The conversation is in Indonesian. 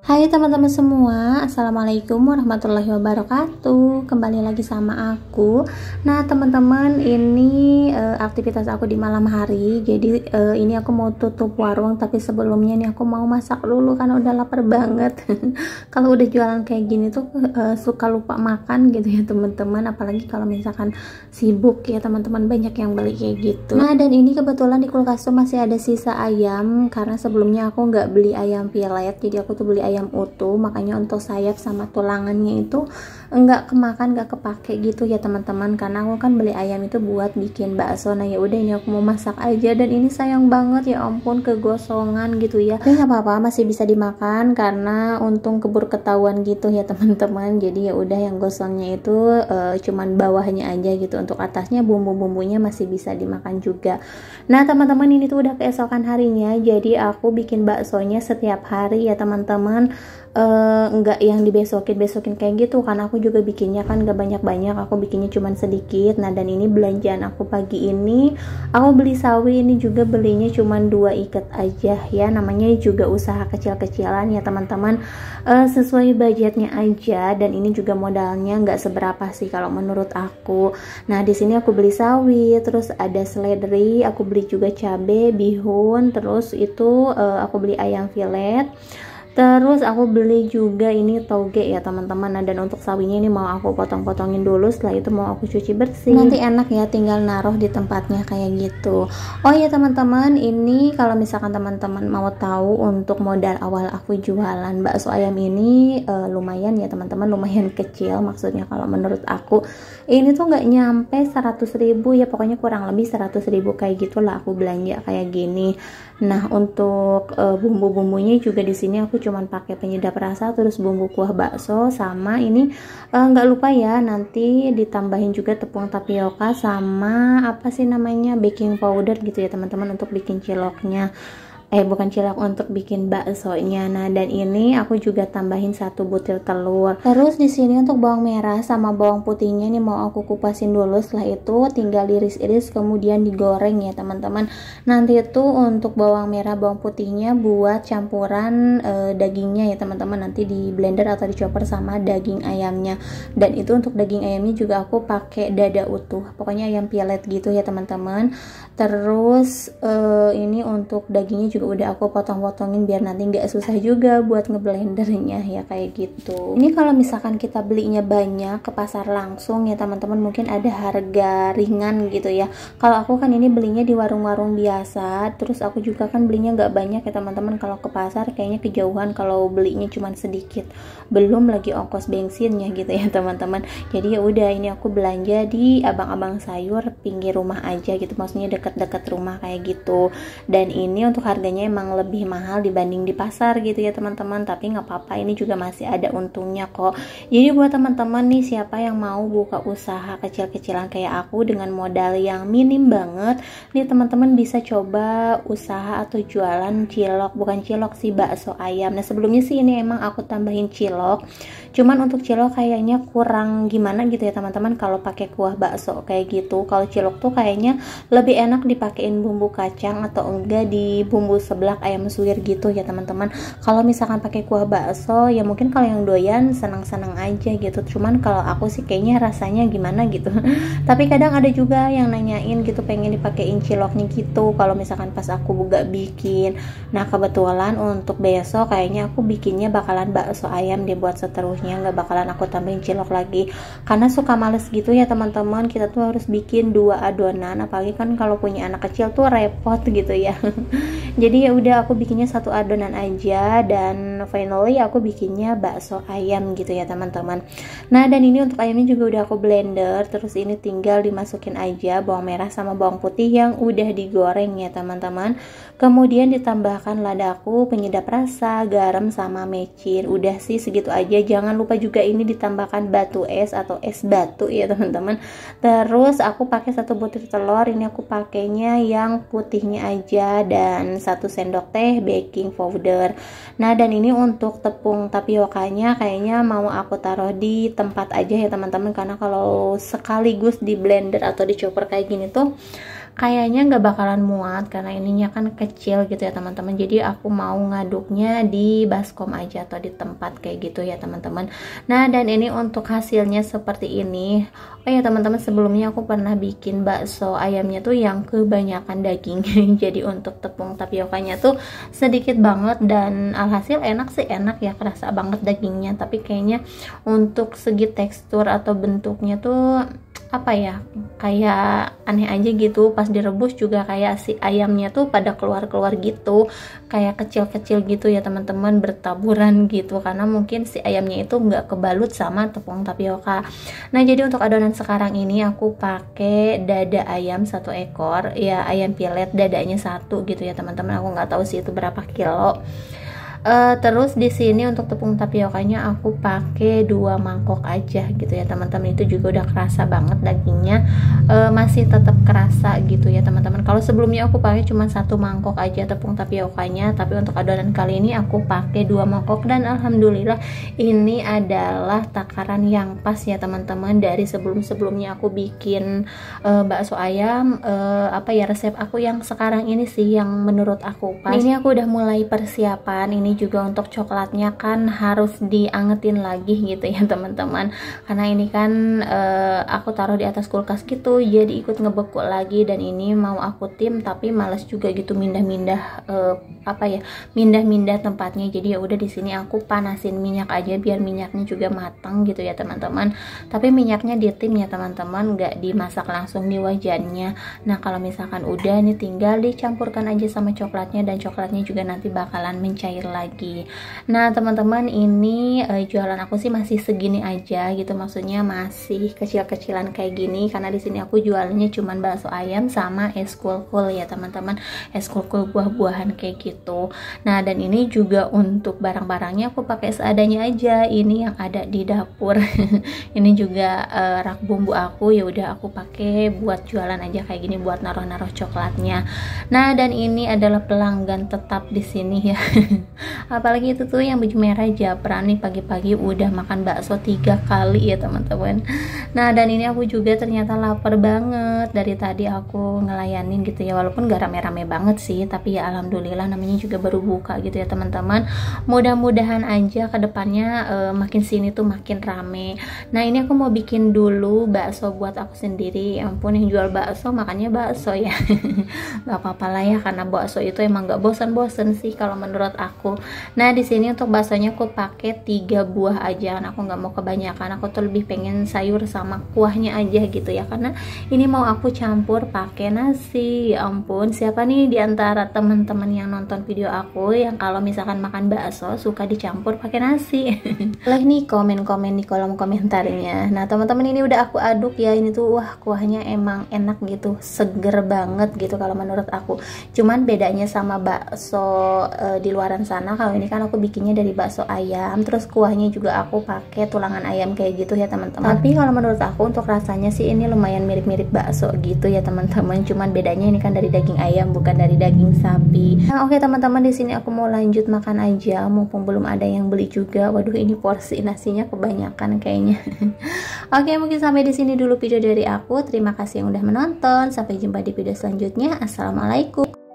Hai teman-teman semua, Assalamualaikum warahmatullahi wabarakatuh. Kembali lagi sama aku. Nah teman-teman, ini aktivitas aku di malam hari. Jadi ini aku mau tutup warung, tapi sebelumnya nih aku mau masak dulu karena udah lapar banget. Kalau udah jualan kayak gini tuh suka lupa makan gitu ya teman-teman. Apalagi kalau misalkan sibuk ya teman-teman, banyak yang beli kayak gitu. Nah dan ini kebetulan di kulkas tuh masih ada sisa ayam, karena sebelumnya aku nggak beli ayam pilet, jadi aku tuh beli ayam utuh. Makanya untuk sayap sama tulangannya itu nggak kemakan, nggak kepake gitu ya teman-teman, karena aku kan beli ayam itu buat bikin bakso. Nah ya udah, ini aku mau masak aja, dan ini sayang banget ya ampun kegosongan gitu ya. Tapi nggak apa-apa, masih bisa dimakan karena untung keburu ketahuan gitu ya teman-teman. Jadi ya udah, yang gosongnya itu cuman bawahnya aja gitu, untuk atasnya bumbu-bumbunya masih bisa dimakan juga. Nah teman-teman, ini tuh udah keesokan harinya, jadi aku bikin baksonya setiap hari ya teman-teman. Enggak yang dibesokin kayak gitu, karena aku juga bikinnya kan gak banyak-banyak, aku bikinnya cuman sedikit. Nah dan ini belanjaan aku pagi ini, aku beli sawi, ini juga belinya cuman 2 ikat aja ya, namanya juga usaha kecil-kecilan ya teman-teman, sesuai budgetnya aja. Dan ini juga modalnya nggak seberapa sih kalau menurut aku. Nah di sini aku beli sawi, terus ada seledri, aku beli juga cabe, bihun, terus itu aku beli ayam filet. Terus aku beli juga ini toge ya teman-teman. Nah dan untuk sawinya ini mau aku potong-potongin dulu, setelah itu mau aku cuci bersih. Nanti enak ya tinggal naruh di tempatnya kayak gitu. Oh ya teman-teman, ini kalau misalkan teman-teman mau tahu untuk modal awal aku jualan bakso ayam ini lumayan ya teman-teman, lumayan kecil. Maksudnya kalau menurut aku ini tuh nggak nyampe 100.000 ya, pokoknya kurang lebih 100.000 kayak gitulah aku belanja kayak gini. Nah untuk bumbu-bumbunya juga di sini aku cuman pakai penyedap rasa, terus bumbu kuah bakso, sama ini nggak lupa ya nanti ditambahin juga tepung tapioka sama apa sih namanya, baking powder gitu ya teman-teman, untuk bikin ciloknya. Bukan cilok, untuk bikin baksonya. Nah dan ini aku juga tambahin 1 butir telur. Terus di sini untuk bawang merah sama bawang putihnya ini mau aku kupasin dulu, setelah itu tinggal diiris-iris kemudian digoreng ya teman-teman. Nanti itu untuk bawang merah bawang putihnya buat campuran dagingnya ya teman-teman, nanti di blender atau di chopper sama daging ayamnya. Dan itu untuk daging ayamnya juga aku pakai dada utuh, pokoknya ayam pilet gitu ya teman-teman. Terus ini untuk dagingnya juga udah aku potong-potongin biar nanti nggak susah juga buat ngeblendernya ya kayak gitu. Ini kalau misalkan kita belinya banyak ke pasar langsung ya teman-teman, mungkin ada harga ringan gitu ya. Kalau aku kan ini belinya di warung-warung biasa, terus aku juga kan belinya nggak banyak ya teman-teman. Kalau ke pasar kayaknya kejauhan kalau belinya cuman sedikit, belum lagi ongkos bensinnya gitu ya teman-teman. Jadi ya udah, ini aku belanja di abang-abang sayur pinggir rumah aja gitu, maksudnya deket-deket rumah kayak gitu. Dan ini untuk harganya emang lebih mahal dibanding di pasar gitu ya teman-teman, tapi nggak apa-apa, ini juga masih ada untungnya kok. Jadi buat teman-teman nih, siapa yang mau buka usaha kecil-kecilan kayak aku dengan modal yang minim banget nih teman-teman, bisa coba usaha atau jualan cilok, bukan cilok sih, bakso ayam. Nah sebelumnya sih ini emang aku tambahin cilok, cuman untuk cilok kayaknya kurang gimana gitu ya teman-teman kalau pakai kuah bakso kayak gitu. Kalau cilok tuh kayaknya lebih enak dipakein bumbu kacang atau enggak di bumbu seblak ayam suwir gitu ya teman-teman. Kalau misalkan pakai kuah bakso ya mungkin kalau yang doyan senang-senang aja gitu, cuman kalau aku sih kayaknya rasanya gimana gitu. Tapi kadang ada juga yang nanyain gitu, pengen dipakein ciloknya gitu kalau misalkan pas aku buka bikin. Nah kebetulan untuk besok kayaknya aku bikinnya bakalan bakso ayam dia buat seterusnya, nggak bakalan aku tambahin cilok lagi karena suka males gitu ya teman-teman. Kita tuh harus bikin 2 adonan, apalagi kan kalau punya anak kecil tuh repot gitu ya. Jadi ya udah, aku bikinnya 1 adonan aja, dan finally aku bikinnya bakso ayam gitu ya teman-teman. Nah dan ini untuk ayamnya juga udah aku blender, terus ini tinggal dimasukin aja bawang merah sama bawang putih yang udah digoreng ya teman-teman. Kemudian ditambahkan ladaku, penyedap rasa, garam sama mecin. Udah sih segitu aja. Jangan lupa juga ini ditambahkan batu es atau es batu ya teman-teman. Terus aku pakai 1 butir telur, ini aku pakainya yang putihnya aja, dan 1 sendok teh baking powder. Nah dan ini untuk tepung tapiokanya kayaknya mau aku taruh di tempat aja ya teman-teman, karena kalau sekaligus di blender atau di chopper kayak gini tuh kayaknya nggak bakalan muat karena ininya kan kecil gitu ya teman-teman. Jadi aku mau ngaduknya di baskom aja atau di tempat kayak gitu ya teman-teman. Nah, dan ini untuk hasilnya seperti ini. Oh ya teman-teman, sebelumnya aku pernah bikin bakso ayamnya tuh yang kebanyakan daging. Jadi untuk tepung tapiokanya tuh sedikit banget, dan alhasil enak sih, enak ya, kerasa banget dagingnya. Tapi kayaknya untuk segi tekstur atau bentuknya tuh apa ya, kayak aneh aja gitu. Pas direbus juga kayak si ayamnya tuh pada keluar-keluar gitu, kayak kecil-kecil gitu ya teman-teman, bertaburan gitu, karena mungkin si ayamnya itu nggak kebalut sama tepung tapioka. Nah, jadi untuk adonan sekarang ini aku pakai dada ayam 1 ekor ya, ayam pilet dadanya 1 gitu ya teman-teman. Aku nggak tahu sih itu berapa kilo. Terus di sini untuk tepung tapiokanya aku pakai 2 mangkok aja gitu ya teman-teman. Itu juga udah kerasa banget dagingnya, masih tetap kerasa gitu ya teman-teman. Kalau sebelumnya aku pakai cuma 1 mangkok aja tepung tapiokanya, tapi untuk adonan kali ini aku pakai 2 mangkok, dan alhamdulillah ini adalah takaran yang pas ya teman-teman. Dari sebelum-sebelumnya aku bikin bakso ayam, apa ya, resep aku yang sekarang ini sih yang menurut aku pas. Ini aku udah mulai persiapan. Ini juga untuk coklatnya kan harus diangetin lagi gitu ya teman-teman, karena ini kan aku taruh di atas kulkas gitu, jadi ikut ngebeku lagi. Dan ini mau aku tim tapi males juga gitu mindah-mindah apa ya, mindah-mindah tempatnya. Jadi ya udah, di sini aku panasin minyak aja biar minyaknya juga matang gitu ya teman-teman. Tapi minyaknya di tim ya teman-teman, nggak dimasak langsung di wajannya. Nah, kalau misalkan udah nih tinggal dicampurkan aja sama coklatnya, dan coklatnya juga nanti bakalan mencair lagi. Nah teman-teman, ini jualan aku sih masih segini aja gitu, maksudnya masih kecil-kecilan kayak gini, karena di sini aku jualnya cuman bakso ayam sama es kul-kul ya teman-teman, es kul-kul buah-buahan kayak gitu. Nah, dan ini juga untuk barang-barangnya aku pakai seadanya aja, ini yang ada di dapur. Ini juga rak bumbu aku, ya udah aku pakai buat jualan aja kayak gini, buat naruh-naruh coklatnya. Nah, dan ini adalah pelanggan tetap di sini ya. Apalagi itu tuh yang baju merah, Japran nih pagi-pagi udah makan bakso 3 kali ya teman-teman. Nah, dan ini aku juga ternyata lapar banget, dari tadi aku ngelayanin gitu ya, walaupun gak rame-rame banget sih, tapi ya alhamdulillah namanya juga baru buka gitu ya teman-teman. Mudah-mudahan aja kedepannya makin sini tuh makin rame. Nah, ini aku mau bikin dulu bakso buat aku sendiri. Ya ampun, yang jual bakso makannya bakso ya. Gak apa-apa lah ya, karena bakso itu emang gak bosan-bosan sih kalau menurut aku. Nah, di sini untuk baksonya aku pakai 3 buah aja, karena aku nggak mau kebanyakan. Aku tuh lebih pengen sayur sama kuahnya aja gitu ya, karena ini mau aku campur pakai nasi. Ya ampun, siapa nih di antara teman-teman yang nonton video aku yang kalau misalkan makan bakso suka dicampur pakai nasi? Boleh nih komen-komen di kolom komentarnya. Nah teman-teman, ini udah aku aduk ya. Ini tuh wah, kuahnya emang enak gitu, seger banget gitu kalau menurut aku. Cuman bedanya sama bakso di luaran sana, kalau ini kan aku bikinnya dari bakso ayam, terus kuahnya juga aku pakai tulangan ayam kayak gitu ya teman-teman. Tapi kalau menurut aku untuk rasanya sih ini lumayan mirip-mirip bakso gitu ya teman-teman. Cuman bedanya ini kan dari daging ayam, bukan dari daging sapi. Nah, oke teman-teman, di sini aku mau lanjut makan aja, mumpung belum ada yang beli juga. Waduh, ini porsi nasinya kebanyakan kayaknya. Oke, mungkin sampai di sini dulu video dari aku. Terima kasih yang udah menonton. Sampai jumpa di video selanjutnya. Assalamualaikum.